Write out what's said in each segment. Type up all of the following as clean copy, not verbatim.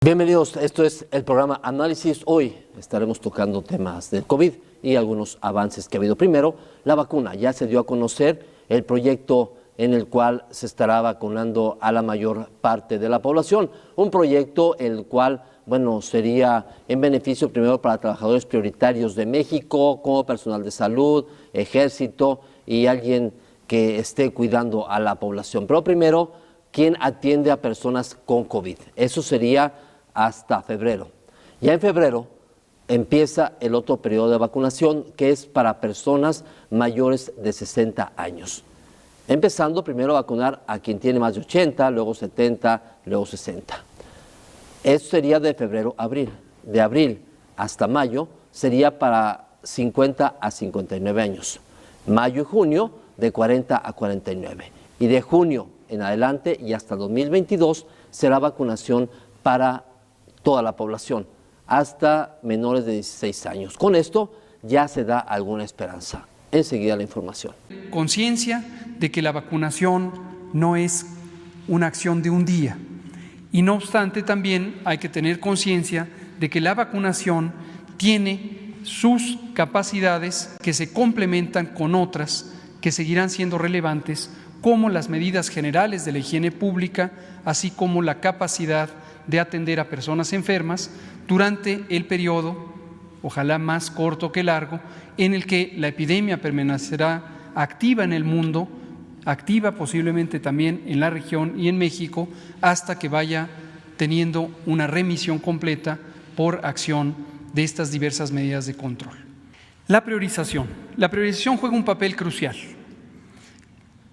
Bienvenidos, esto es el programa Análisis. Hoy estaremos tocando temas del COVID y algunos avances que ha habido. Primero, la vacuna. Ya se dio a conocer el proyecto en el cual se estará vacunando a la mayor parte de la población. Un proyecto el cual, sería en beneficio primero para trabajadores prioritarios de México, como personal de salud, ejército y alguien que esté cuidando a la población. Pero primero, ¿quién atiende a personas con COVID? Eso sería hasta febrero. Ya en febrero empieza el otro periodo de vacunación, que es para personas mayores de 60 años. Empezando primero a vacunar a quien tiene más de 80, luego 70, luego 60. Eso sería de febrero a abril. De abril hasta mayo sería para 50 a 59 años. Mayo y junio de 40 a 49. Y de junio en adelante y hasta 2022 será vacunación para toda la población, hasta menores de 16 años. Con esto ya se da alguna esperanza. Enseguida la información. Conciencia de que la vacunación no es una acción de un día y no obstante también hay que tener conciencia de que la vacunación tiene sus capacidades que se complementan con otras que seguirán siendo relevantes, como las medidas generales de la higiene pública, así como la capacidad de atender a personas enfermas durante el periodo, ojalá más corto que largo, en el que la epidemia permanecerá activa en el mundo, activa posiblemente también en la región y en México, hasta que vaya teniendo una remisión completa por acción de estas diversas medidas de control. La priorización juega un papel crucial.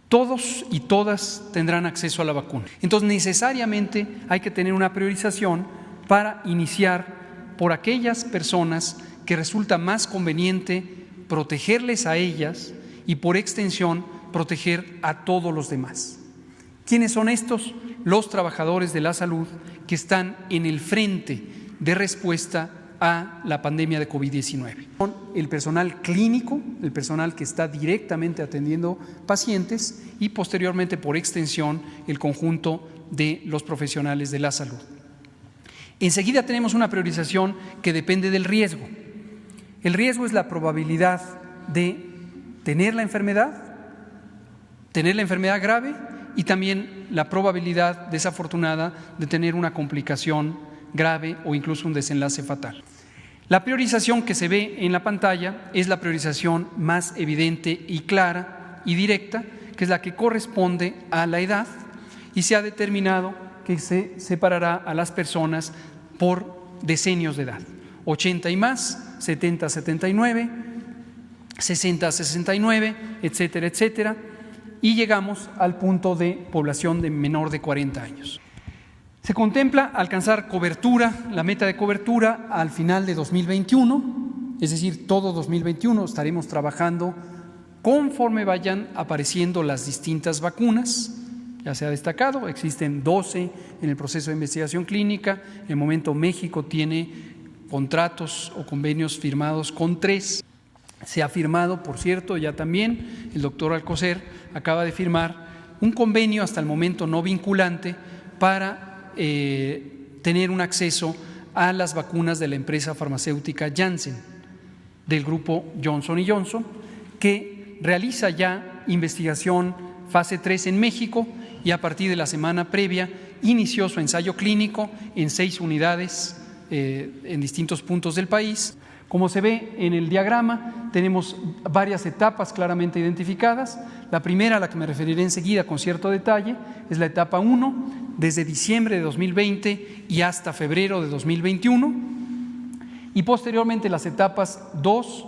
Todos y todas tendrán acceso a la vacuna. Entonces, necesariamente hay que tener una priorización para iniciar por aquellas personas que resulta más conveniente protegerles a ellas y, por extensión, proteger a todos los demás. ¿Quiénes son estos? Los trabajadores de la salud que están en el frente de respuesta a la pandemia de COVID-19. El personal clínico, el personal que está directamente atendiendo pacientes y posteriormente por extensión el conjunto de los profesionales de la salud. Enseguida tenemos una priorización que depende del riesgo. El riesgo es la probabilidad de tener la enfermedad grave y también la probabilidad desafortunada de tener una complicación grave o incluso un desenlace fatal. La priorización que se ve en la pantalla es la priorización más evidente y clara y directa, que es la que corresponde a la edad, y se ha determinado que se separará a las personas por decenios de edad: 80 y más, 70 a 79, 60 a 69, etcétera, etcétera, y llegamos al punto de población de menor de 40 años. Se contempla alcanzar cobertura, la meta de cobertura al final de 2021, es decir, todo 2021 estaremos trabajando conforme vayan apareciendo las distintas vacunas. Ya se ha destacado, existen 12 en el proceso de investigación clínica. En el momento México tiene contratos o convenios firmados con 3. Se ha firmado, por cierto, ya también el doctor Alcocer acaba de firmar un convenio hasta el momento no vinculante para tener un acceso a las vacunas de la empresa farmacéutica Janssen, del grupo Johnson & Johnson, que realiza ya investigación fase 3 en México y a partir de la semana previa inició su ensayo clínico en 6 unidades en distintos puntos del país. Como se ve en el diagrama, tenemos varias etapas claramente identificadas. La primera, a la que me referiré enseguida con cierto detalle, es la etapa 1, desde diciembre de 2020 y hasta febrero de 2021, y posteriormente las etapas 2,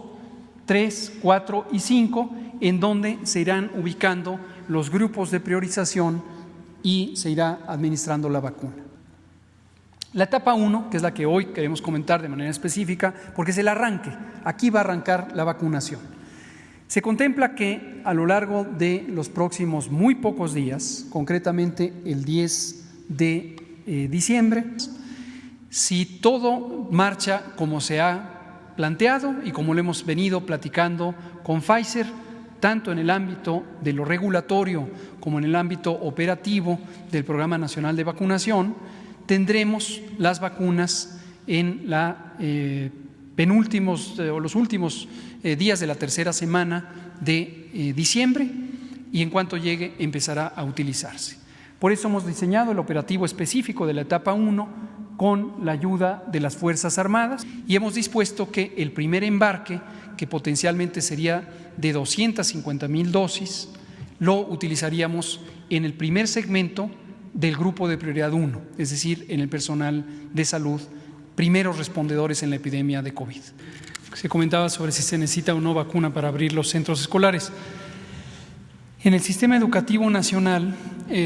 3, 4 y 5, en donde se irán ubicando los grupos de priorización y se irá administrando la vacuna. La etapa 1, que es la que hoy queremos comentar de manera específica, porque es el arranque, aquí va a arrancar la vacunación. Se contempla que a lo largo de los próximos muy pocos días, concretamente el 10 de diciembre, si todo marcha como se ha planteado y como lo hemos venido platicando con Pfizer, tanto en el ámbito de lo regulatorio como en el ámbito operativo del Programa Nacional de Vacunación, tendremos las vacunas en los últimos días de la tercera semana de diciembre, y en cuanto llegue empezará a utilizarse. Por eso hemos diseñado el operativo específico de la etapa 1 con la ayuda de las Fuerzas Armadas, y hemos dispuesto que el primer embarque, que potencialmente sería de 250,000 dosis, lo utilizaríamos en el primer segmento del grupo de prioridad 1, es decir, en el personal de salud, primeros respondedores en la epidemia de COVID. Se comentaba sobre si se necesita o no vacuna para abrir los centros escolares. En el sistema educativo nacional,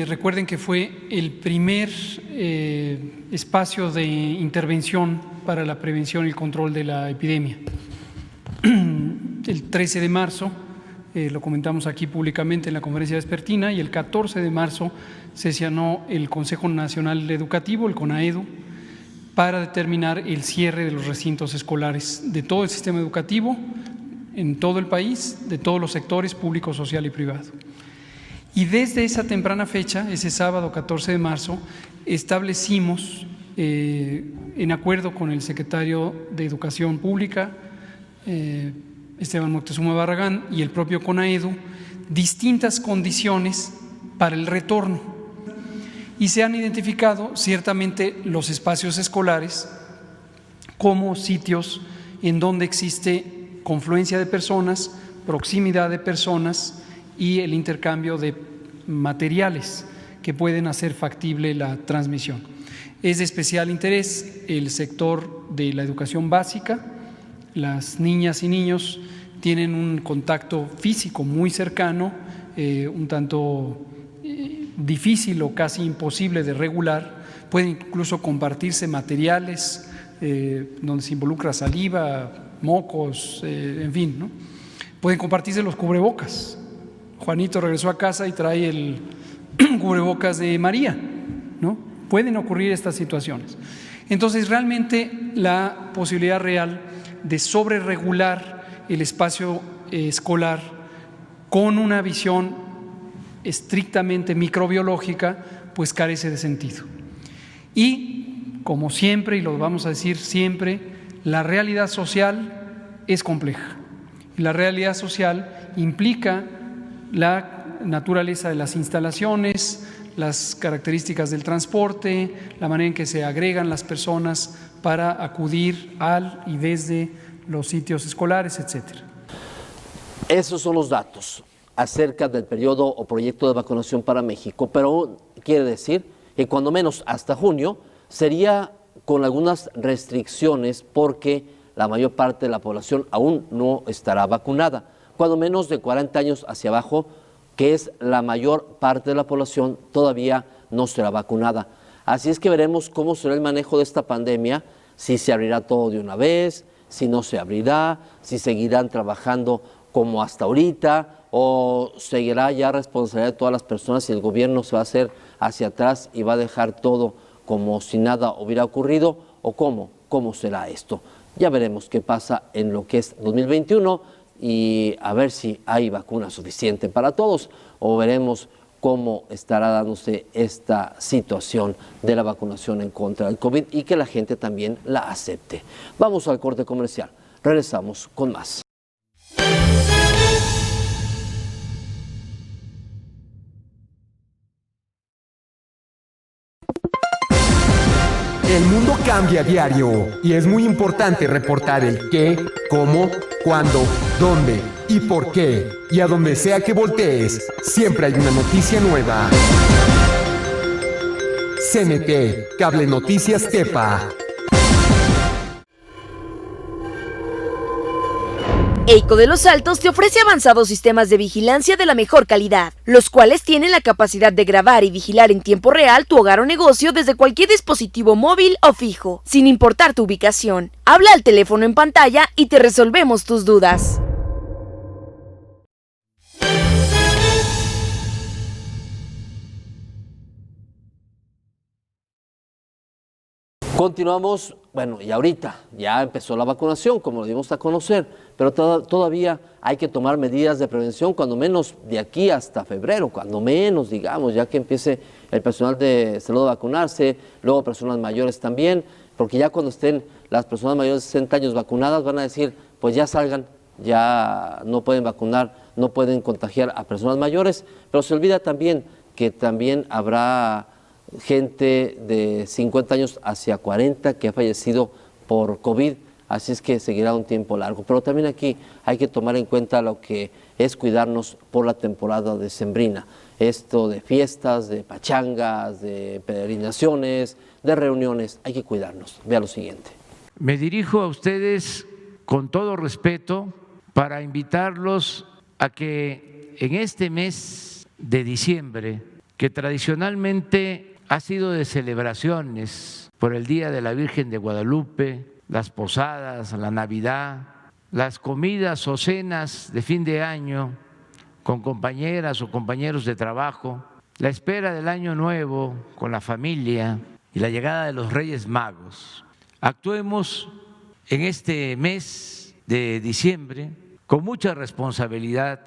recuerden que fue el primer espacio de intervención para la prevención y el control de la epidemia. El 13 de marzo, lo comentamos aquí públicamente en la conferencia vespertina, y el 14 de marzo sesionó el Consejo Nacional Educativo, el CONAEDU, para determinar el cierre de los recintos escolares de todo el sistema educativo en todo el país, de todos los sectores público, social y privado. Y desde esa temprana fecha, ese sábado 14 de marzo, establecimos, en acuerdo con el secretario de Educación Pública, Esteban Moctezuma Barragán, y el propio CONAEDU, distintas condiciones para el retorno. Y se han identificado ciertamente los espacios escolares como sitios en donde existe confluencia de personas, proximidad de personas y el intercambio de materiales que pueden hacer factible la transmisión. Es de especial interés el sector de la educación básica. Las niñas y niños tienen un contacto físico muy cercano, un tanto difícil o casi imposible de regular. Pueden incluso compartirse materiales donde se involucra saliva, mocos, en fin, ¿no? Pueden compartirse los cubrebocas. Juanito regresó a casa y trae el cubrebocas de María, ¿no? Pueden ocurrir estas situaciones. Entonces, realmente la posibilidad real de sobreregular el espacio escolar con una visión estrictamente microbiológica, pues carece de sentido. Y, como siempre, y lo vamos a decir siempre, la realidad social es compleja. La realidad social implica la naturaleza de las instalaciones, las características del transporte, la manera en que se agregan las personas para acudir al y desde los sitios escolares, etcétera. Esos son los datos acerca del periodo o proyecto de vacunación para México, pero quiere decir que cuando menos hasta junio sería con algunas restricciones porque la mayor parte de la población aún no estará vacunada, cuando menos de 40 años hacia abajo, que es la mayor parte de la población, todavía no será vacunada. Así es que veremos cómo será el manejo de esta pandemia, si se abrirá todo de una vez, si no se abrirá, si seguirán trabajando como hasta ahorita, o seguirá ya responsabilidad de todas las personas y el gobierno se va a hacer hacia atrás y va a dejar todo como si nada hubiera ocurrido, o cómo será esto. Ya veremos qué pasa en lo que es 2021 y a ver si hay vacuna suficiente para todos, o veremos cómo estará dándose esta situación de la vacunación en contra del COVID y que la gente también la acepte. Vamos al corte comercial, regresamos con más. El mundo cambia a diario y es muy importante reportar el qué, cómo, cuándo, dónde y por qué. Y a donde sea que voltees, siempre hay una noticia nueva. CNT, Cable Noticias Tepa. EICO de Los Altos te ofrece avanzados sistemas de vigilancia de la mejor calidad, los cuales tienen la capacidad de grabar y vigilar en tiempo real tu hogar o negocio desde cualquier dispositivo móvil o fijo, sin importar tu ubicación. Habla al teléfono en pantalla y te resolvemos tus dudas. Continuamos, bueno, y ahorita ya empezó la vacunación, como lo dimos a conocer, pero todavía hay que tomar medidas de prevención, cuando menos de aquí hasta febrero, cuando menos, digamos, ya que empiece el personal de salud a vacunarse, luego personas mayores también, porque ya cuando estén las personas mayores de 60 años vacunadas van a decir, pues ya salgan, ya no pueden vacunar, no pueden contagiar a personas mayores, pero se olvida también que también habrá gente de 50 años hacia 40 que ha fallecido por COVID, así es que seguirá un tiempo largo. Pero también aquí hay que tomar en cuenta lo que es cuidarnos por la temporada decembrina. Esto de fiestas, de pachangas, de peregrinaciones, de reuniones, hay que cuidarnos. Vea lo siguiente. Me dirijo a ustedes con todo respeto para invitarlos a que en este mes de diciembre, que tradicionalmente ha sido de celebraciones por el Día de la Virgen de Guadalupe, las posadas, la Navidad, las comidas o cenas de fin de año con compañeras o compañeros de trabajo, la espera del Año Nuevo con la familia y la llegada de los Reyes Magos. Actuemos en este mes de diciembre con mucha responsabilidad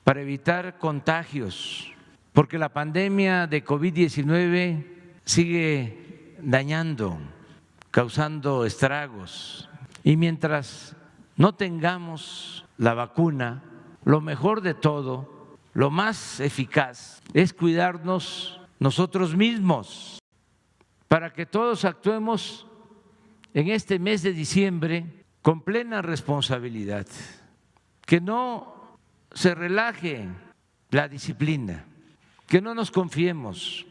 para evitar contagios, porque la pandemia de COVID-19 sigue dañando, causando estragos. Y mientras no tengamos la vacuna, lo mejor de todo, lo más eficaz, es cuidarnos nosotros mismos, para que todos actuemos en este mes de diciembre con plena responsabilidad, que no se relaje la disciplina, que no nos confiemos.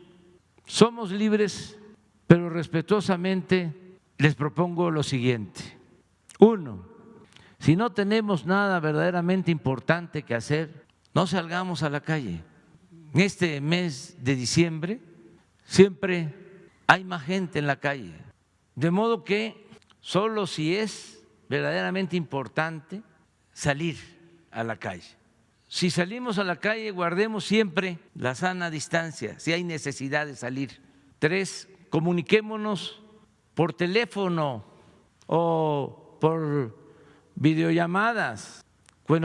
Somos libres, pero respetuosamente les propongo lo siguiente. 1, si no tenemos nada verdaderamente importante que hacer, no salgamos a la calle. En este mes de diciembre siempre hay más gente en la calle, de modo que solo si es verdaderamente importante salir a la calle. Si salimos a la calle, guardemos siempre la sana distancia, si hay necesidad de salir. 3, comuniquémonos por teléfono o por videollamadas con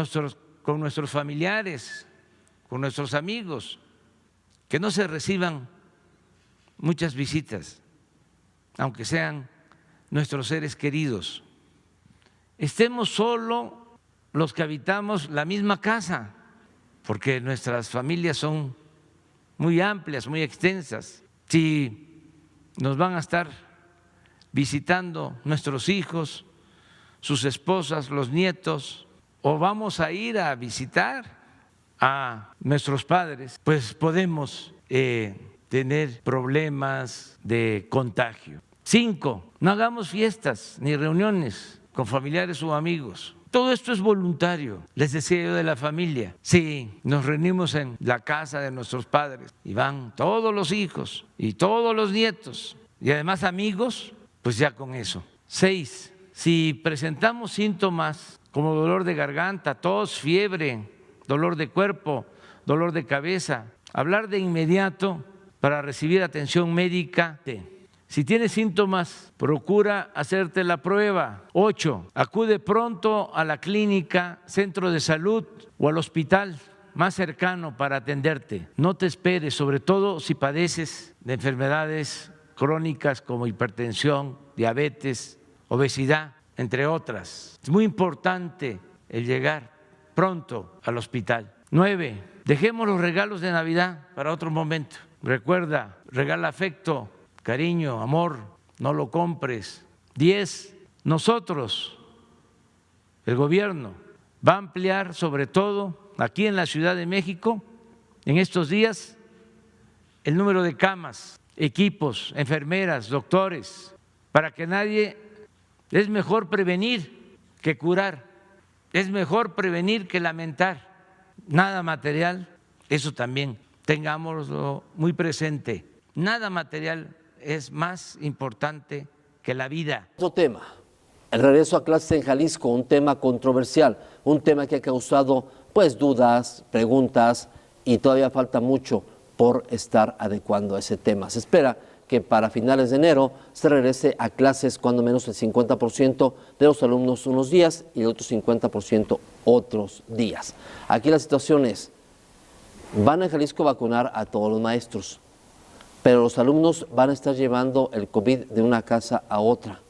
nuestros familiares, con nuestros amigos, que no se reciban muchas visitas, aunque sean nuestros seres queridos. Estemos solo los que habitamos la misma casa, porque nuestras familias son muy amplias, muy extensas. Si nos van a estar visitando nuestros hijos, sus esposas, los nietos, o vamos a ir a visitar a nuestros padres, pues podemos tener problemas de contagio. 5, no hagamos fiestas ni reuniones con familiares o amigos. Todo esto es voluntario, les decía yo de la familia. Si nos reunimos en la casa de nuestros padres y van todos los hijos y todos los nietos y además amigos, pues ya con eso. 6, si presentamos síntomas como dolor de garganta, tos, fiebre, dolor de cuerpo, dolor de cabeza, hablar de inmediato para recibir atención médica. Si tienes síntomas, procura hacerte la prueba. 8, acude pronto a la clínica, centro de salud o al hospital más cercano para atenderte. No te esperes, sobre todo si padeces de enfermedades crónicas como hipertensión, diabetes, obesidad, entre otras. Es muy importante el llegar pronto al hospital. 9, dejemos los regalos de Navidad para otro momento. Recuerda, regala afecto, cariño, amor, no lo compres. 10, nosotros, el gobierno, va a ampliar sobre todo aquí en la Ciudad de México, en estos días, el número de camas, equipos, enfermeras, doctores, para que nadie, es mejor prevenir que curar, es mejor prevenir que lamentar. Nada material, eso también tengámoslo muy presente, nada material es más importante que la vida. Otro tema, el regreso a clases en Jalisco, un tema controversial, un tema que ha causado pues dudas, preguntas y todavía falta mucho por estar adecuando a ese tema. Se espera que para finales de enero se regrese a clases cuando menos el 50% de los alumnos unos días y el otro 50% otros días. Aquí la situación es, van a Jalisco a vacunar a todos los maestros, pero los alumnos van a estar llevando el COVID de una casa a otra.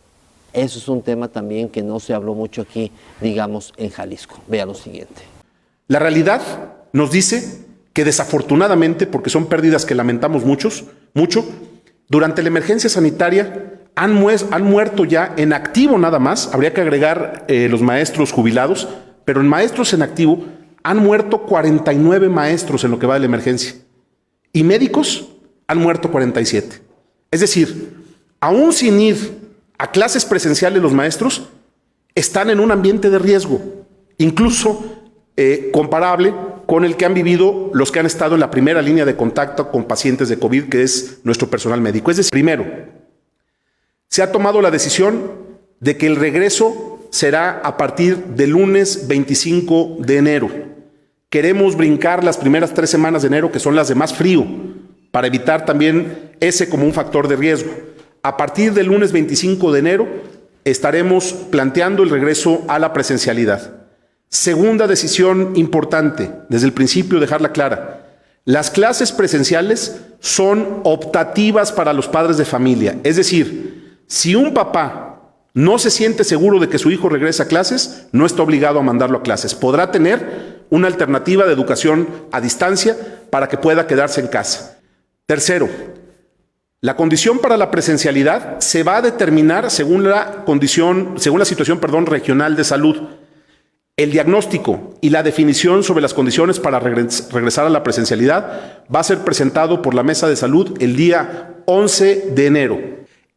Eso es un tema también que no se habló mucho aquí, digamos, en Jalisco. Vea lo siguiente. La realidad nos dice que desafortunadamente, porque son pérdidas que lamentamos mucho, durante la emergencia sanitaria han muerto ya en activo nada más, habría que agregar los maestros jubilados, pero en maestros en activo han muerto 49 maestros en lo que va de la emergencia. Y médicos han muerto 47. Es decir, aún sin ir a clases presenciales los maestros, están en un ambiente de riesgo, incluso comparable con el que han vivido los que han estado en la primera línea de contacto con pacientes de COVID, que es nuestro personal médico. Es decir, primero, se ha tomado la decisión de que el regreso será a partir del lunes 25 de enero. Queremos brincar las primeras 3 semanas de enero, que son las de más frío, para evitar también ese como un factor de riesgo. A partir del lunes 25 de enero estaremos planteando el regreso a la presencialidad. Segunda decisión importante, desde el principio dejarla clara. Las clases presenciales son optativas para los padres de familia. Es decir, si un papá no se siente seguro de que su hijo regrese a clases, no está obligado a mandarlo a clases. Podrá tener una alternativa de educación a distancia para que pueda quedarse en casa. Tercero, la condición para la presencialidad se va a determinar según la situación regional de salud. El diagnóstico y la definición sobre las condiciones para regresar a la presencialidad va a ser presentado por la Mesa de Salud el día 11 de enero.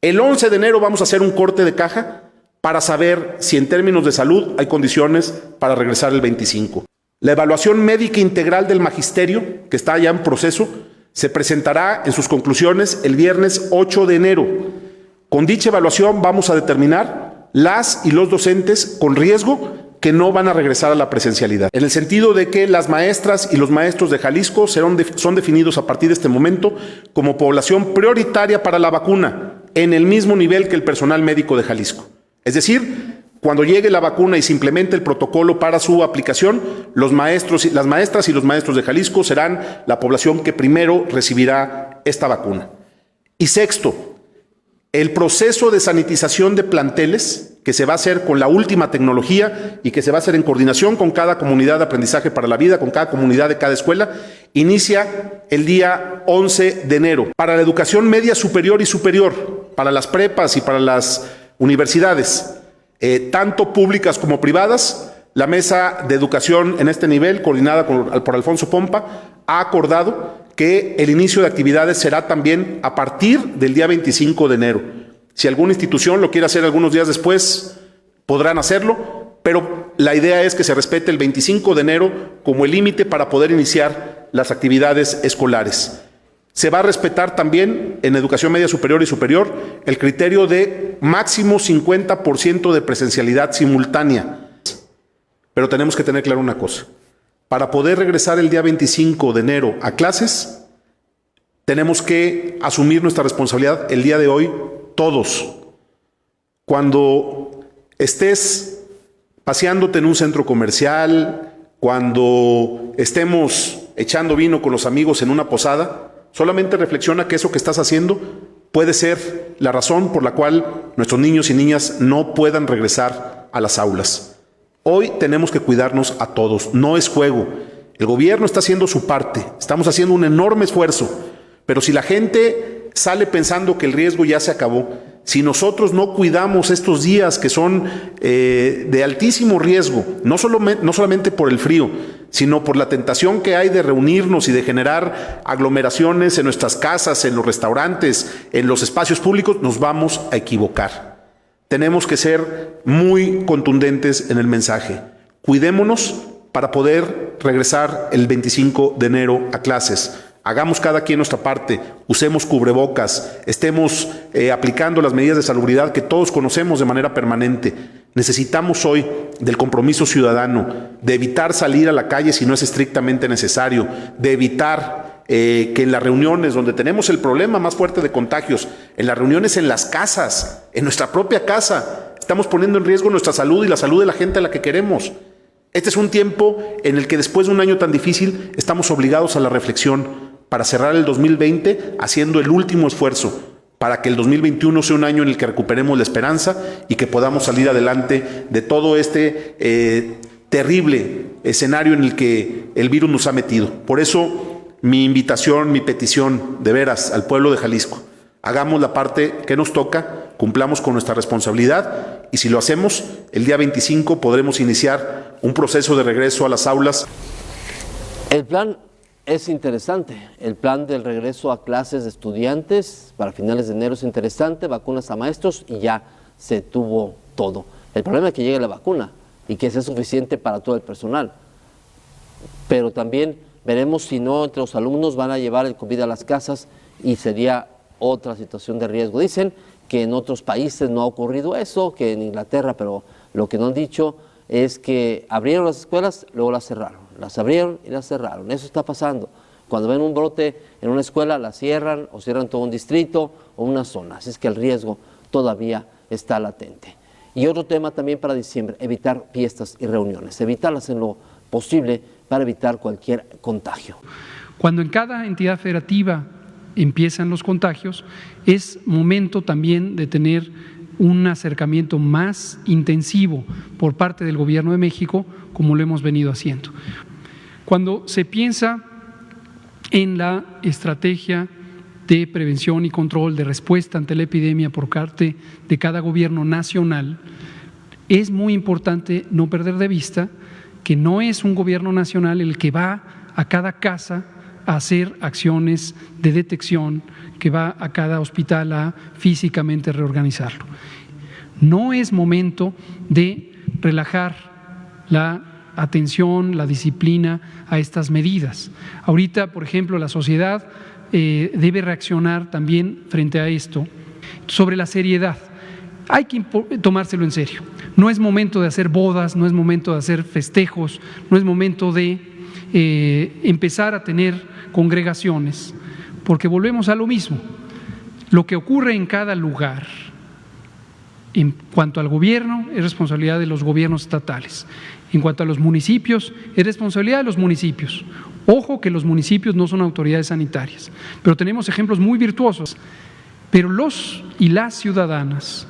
El 11 de enero vamos a hacer un corte de caja para saber si en términos de salud hay condiciones para regresar el 25. La evaluación médica integral del magisterio, que está ya en proceso, se presentará en sus conclusiones el viernes 8 de enero. Con dicha evaluación vamos a determinar las y los docentes con riesgo que no van a regresar a la presencialidad. En el sentido de que las maestras y los maestros de Jalisco son definidos a partir de este momento como población prioritaria para la vacuna, en el mismo nivel que el personal médico de Jalisco. Es decir, cuando llegue la vacuna y se implemente el protocolo para su aplicación, las maestras y los maestros de Jalisco serán la población que primero recibirá esta vacuna. Y sexto, el proceso de sanitización de planteles, que se va a hacer con la última tecnología y que se va a hacer en coordinación con cada comunidad de aprendizaje para la vida, con cada comunidad de cada escuela, inicia el día 11 de enero. Para la educación media superior y superior, para las prepas y para las universidades, tanto públicas como privadas, la Mesa de Educación en este nivel, coordinada por Alfonso Pompa, ha acordado que el inicio de actividades será también a partir del día 25 de enero. Si alguna institución lo quiere hacer algunos días después, podrán hacerlo, pero la idea es que se respete el 25 de enero como el límite para poder iniciar las actividades escolares. Se va a respetar también en educación media superior y superior el criterio de máximo 50% de presencialidad simultánea. Pero tenemos que tener claro una cosa. Para poder regresar el día 25 de enero a clases, tenemos que asumir nuestra responsabilidad el día de hoy, todos. Cuando estés paseándote en un centro comercial, cuando estemos echando vino con los amigos en una posada, solamente reflexiona que eso que estás haciendo puede ser la razón por la cual nuestros niños y niñas no puedan regresar a las aulas. Hoy tenemos que cuidarnos a todos, no es juego. El gobierno está haciendo su parte, estamos haciendo un enorme esfuerzo, pero si la gente sale pensando que el riesgo ya se acabó, si nosotros no cuidamos estos días que son de altísimo riesgo, no solamente por el frío, sino por la tentación que hay de reunirnos y de generar aglomeraciones en nuestras casas, en los restaurantes, en los espacios públicos, nos vamos a equivocar. Tenemos que ser muy contundentes en el mensaje. Cuidémonos para poder regresar el 25 de enero a clases. Hagamos cada quien nuestra parte, usemos cubrebocas, estemos aplicando las medidas de salubridad que todos conocemos de manera permanente. Necesitamos hoy del compromiso ciudadano, de evitar salir a la calle si no es estrictamente necesario, de evitar que en las reuniones donde tenemos el problema más fuerte de contagios, en las reuniones en las casas, en nuestra propia casa, estamos poniendo en riesgo nuestra salud y la salud de la gente a la que queremos. Este es un tiempo en el que después de un año tan difícil estamos obligados a la reflexión para cerrar el 2020 haciendo el último esfuerzo para que el 2021 sea un año en el que recuperemos la esperanza y que podamos salir adelante de todo este terrible escenario en el que el virus nos ha metido. Por eso, mi invitación, mi petición, de veras, al pueblo de Jalisco, hagamos la parte que nos toca, cumplamos con nuestra responsabilidad y si lo hacemos, el día 25 podremos iniciar un proceso de regreso a las aulas. El plan es interesante, el plan del regreso a clases de estudiantes para finales de enero es interesante, vacunas a maestros y ya se tuvo todo. El problema es que llegue la vacuna y que sea suficiente para todo el personal. Pero también veremos si no entre los alumnos van a llevar el COVID a las casas y sería otra situación de riesgo. Dicen que en otros países no ha ocurrido eso, que en Inglaterra, pero lo que no han dicho es que abrieron las escuelas, luego las cerraron. Las abrieron y las cerraron. Eso está pasando. Cuando ven un brote en una escuela, la cierran o cierran todo un distrito o una zona. Así es que el riesgo todavía está latente. Y otro tema también para diciembre, evitar fiestas y reuniones. Evitarlas en lo posible para evitar cualquier contagio. Cuando en cada entidad federativa empiezan los contagios, es momento también de tener un acercamiento más intensivo por parte del Gobierno de México, como lo hemos venido haciendo. Cuando se piensa en la estrategia de prevención y control de respuesta ante la epidemia por parte de cada gobierno nacional, es muy importante no perder de vista que no es un gobierno nacional el que va a cada casa a hacer acciones de detección, que va a cada hospital a físicamente reorganizarlo. No es momento de relajar la atención, la disciplina a estas medidas. Ahorita, por ejemplo, la sociedad debe reaccionar también frente a esto sobre la seriedad. Hay que tomárselo en serio. No es momento de hacer bodas, no es momento de hacer festejos, no es momento de empezar a tener congregaciones, porque volvemos a lo mismo. Lo que ocurre en cada lugar, en cuanto al gobierno, es responsabilidad de los gobiernos estatales. En cuanto a los municipios, es responsabilidad de los municipios. Ojo que los municipios no son autoridades sanitarias, pero tenemos ejemplos muy virtuosos. Pero los y las ciudadanas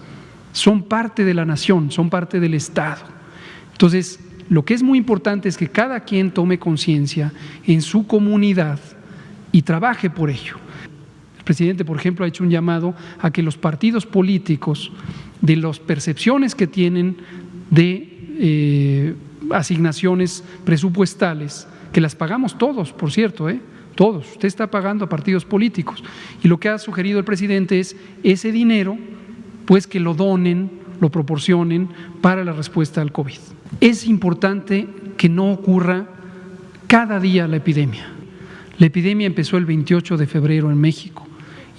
son parte de la nación, son parte del Estado. Entonces, lo que es muy importante es que cada quien tome conciencia en su comunidad y trabaje por ello. El presidente, por ejemplo, ha hecho un llamado a que los partidos políticos, de las percepciones que tienen de asignaciones presupuestales, que las pagamos todos, por cierto, todos, usted está pagando a partidos políticos, y lo que ha sugerido el presidente es ese dinero, pues que lo donen, lo proporcionen para la respuesta al COVID. Es importante que no ocurra cada día la epidemia. La epidemia empezó el 28 de febrero en México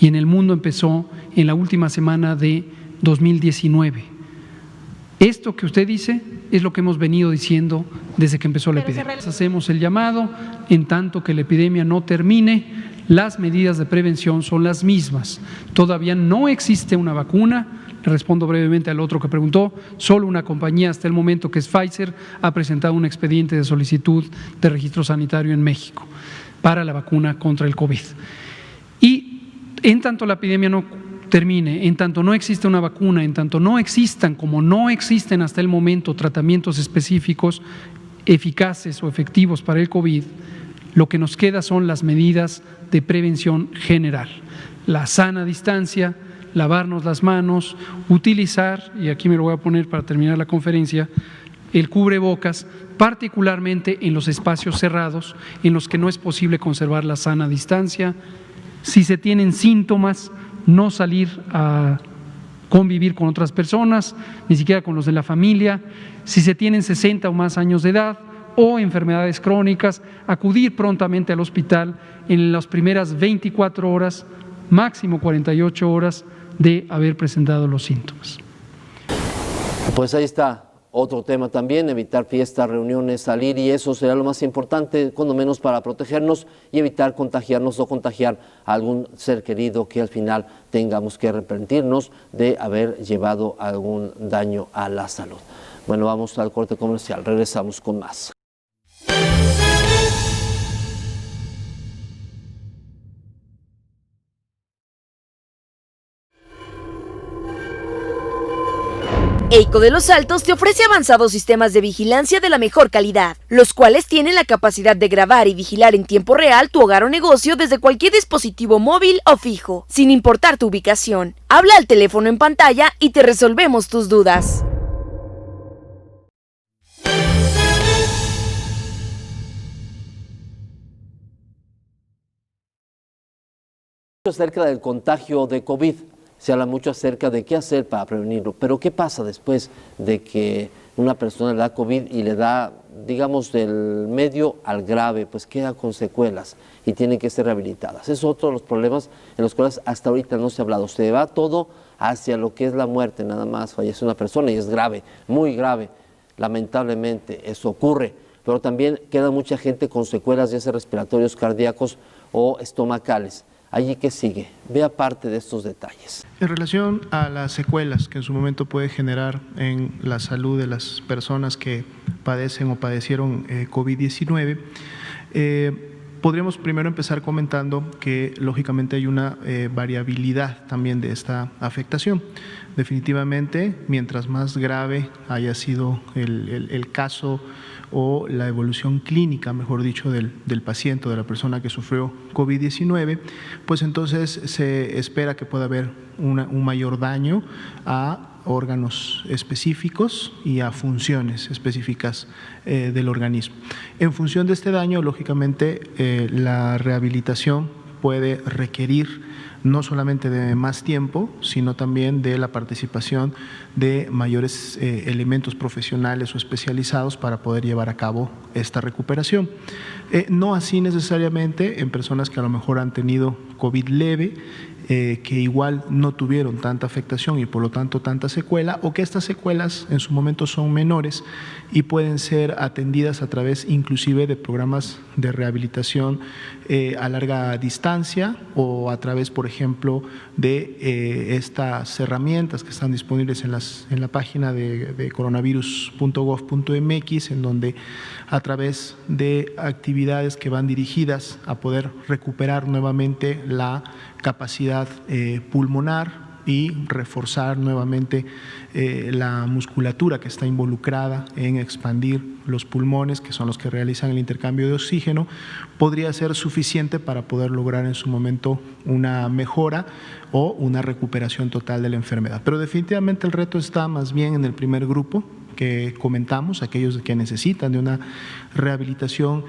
y en el mundo empezó en la última semana de 2019. Esto que usted dice es lo que hemos venido diciendo desde que empezó la epidemia. Hacemos el llamado, en tanto que la epidemia no termine, las medidas de prevención son las mismas. Todavía no existe una vacuna. Le respondo brevemente al otro que preguntó. Solo una compañía hasta el momento, que es Pfizer, ha presentado un expediente de solicitud de registro sanitario en México para la vacuna contra el COVID. Y en tanto la epidemia no termine, en tanto no existe una vacuna, en tanto no existan, como no existen hasta el momento, tratamientos específicos eficaces o efectivos para el COVID, lo que nos queda son las medidas de prevención general. La sana distancia, lavarnos las manos, utilizar, y aquí me lo voy a poner para terminar la conferencia, el cubrebocas, particularmente en los espacios cerrados en los que no es posible conservar la sana distancia. Si se tienen síntomas, no salir a convivir con otras personas, ni siquiera con los de la familia. Si se tienen 60 o más años de edad o enfermedades crónicas, acudir prontamente al hospital en las primeras 24 horas, máximo 48 horas de haber presentado los síntomas. Pues ahí está Otro tema también, evitar fiestas, reuniones, salir, y eso será lo más importante, cuando menos para protegernos y evitar contagiarnos o contagiar a algún ser querido que al final tengamos que arrepentirnos de haber llevado algún daño a la salud. Bueno, vamos al corte comercial, regresamos con más. EICO de Los Altos te ofrece avanzados sistemas de vigilancia de la mejor calidad, los cuales tienen la capacidad de grabar y vigilar en tiempo real tu hogar o negocio desde cualquier dispositivo móvil o fijo, sin importar tu ubicación. Habla al teléfono en pantalla y te resolvemos tus dudas. Acerca del contagio de COVID, se habla mucho acerca de qué hacer para prevenirlo, pero ¿qué pasa después de que una persona le da COVID y le da, digamos, del medio al grave? Pues queda con secuelas y tienen que ser rehabilitadas. Es otro de los problemas en los cuales hasta ahorita no se ha hablado. Se va todo hacia lo que es la muerte, nada más fallece una persona y es grave, muy grave. Lamentablemente eso ocurre, pero también queda mucha gente con secuelas, ya sea respiratorios, cardíacos o estomacales. Allí que sigue, vea parte de estos detalles. En relación a las secuelas que en su momento puede generar en la salud de las personas que padecen o padecieron COVID-19, podríamos primero empezar comentando que lógicamente hay una variabilidad también de esta afectación. Definitivamente, mientras más grave haya sido el caso o la evolución clínica, mejor dicho, del paciente o de la persona que sufrió COVID-19, pues entonces se espera que pueda haber un mayor daño a órganos específicos y a funciones específicas del organismo. En función de este daño, lógicamente, la rehabilitación puede requerir no solamente de más tiempo, sino también de la participación de mayores elementos profesionales o especializados para poder llevar a cabo esta recuperación. No así necesariamente en personas que a lo mejor han tenido COVID leve, que igual no tuvieron tanta afectación y por lo tanto tanta secuela, o que estas secuelas en su momento son menores y pueden ser atendidas a través inclusive de programas de rehabilitación a larga distancia o a través, por ejemplo, de estas herramientas que están disponibles en la página de coronavirus.gov.mx, en donde a través de actividades que van dirigidas a poder recuperar nuevamente la capacidad pulmonar y reforzar nuevamente la musculatura que está involucrada en expandir los pulmones, que son los que realizan el intercambio de oxígeno, podría ser suficiente para poder lograr en su momento una mejora o una recuperación total de la enfermedad. Pero definitivamente el reto está más bien en el primer grupo que comentamos, aquellos que necesitan de una rehabilitación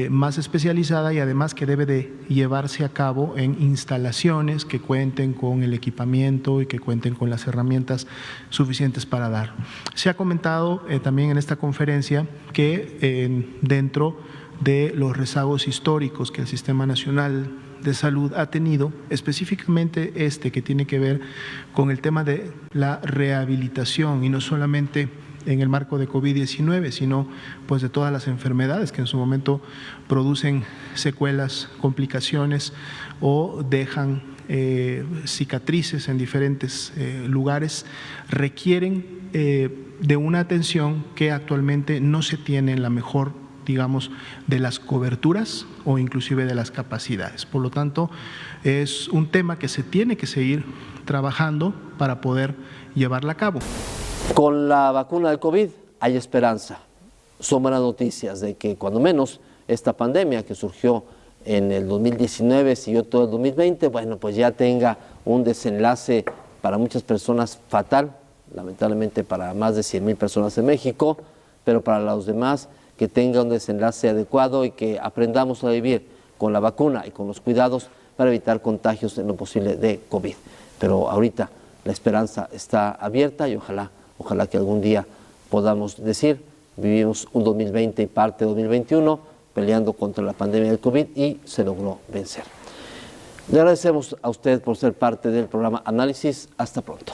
más especializada y además que debe de llevarse a cabo en instalaciones que cuenten con el equipamiento y que cuenten con las herramientas suficientes para darlo. Se ha comentado también en esta conferencia que dentro de los rezagos históricos que el Sistema Nacional de Salud ha tenido, específicamente que tiene que ver con el tema de la rehabilitación y no solamente en el marco de COVID-19, sino pues de todas las enfermedades que en su momento producen secuelas, complicaciones o dejan cicatrices en diferentes lugares, requieren de una atención que actualmente no se tiene en la mejor, digamos, de las coberturas o inclusive de las capacidades. Por lo tanto, es un tema que se tiene que seguir trabajando para poder llevarla a cabo. Con la vacuna del COVID hay esperanza. Son buenas noticias de que cuando menos esta pandemia que surgió en el 2019, siguió todo el 2020, bueno, pues ya tenga un desenlace para muchas personas fatal, lamentablemente para más de 100,000 personas en México, pero para los demás que tenga un desenlace adecuado y que aprendamos a vivir con la vacuna y con los cuidados para evitar contagios en lo posible de COVID. Pero ahorita la esperanza está abierta y ojalá que algún día podamos decir, vivimos un 2020 y parte de 2021 peleando contra la pandemia del COVID y se logró vencer. Le agradecemos a usted por ser parte del programa Análisis. Hasta pronto.